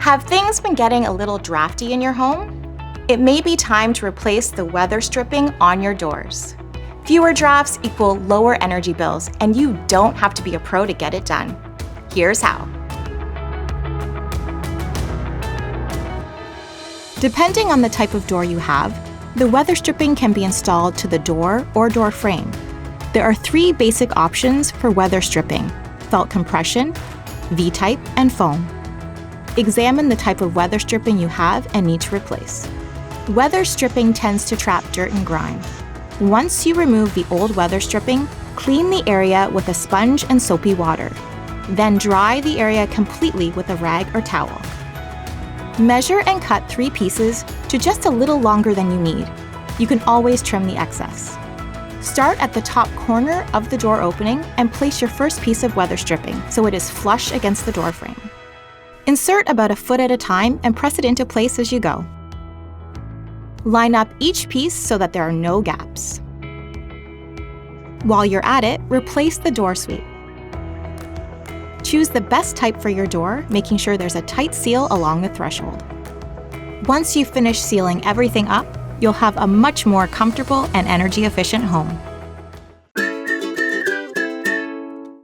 Have things been getting a little drafty in your home? It may be time to replace the weather stripping on your doors. Fewer drafts equal lower energy bills, and you don't have to be a pro to get it done. Here's how. Depending on the type of door you have, the weather stripping can be installed to the door or door frame. There are 3 basic options for weather stripping: felt compression, V-type, and foam. Examine the type of weather stripping you have and need to replace. Weather stripping tends to trap dirt and grime. Once you remove the old weather stripping, clean the area with a sponge and soapy water. Then dry the area completely with a rag or towel. Measure and cut 3 pieces to just a little longer than you need. You can always trim the excess. Start at the top corner of the door opening and place your first piece of weather stripping so it is flush against the door frame. Insert about a foot at a time and press it into place as you go. Line up each piece so that there are no gaps. While you're at it, replace the door sweep. Choose the best type for your door, making sure there's a tight seal along the threshold. Once you've finished sealing everything up, you'll have a much more comfortable and energy-efficient home.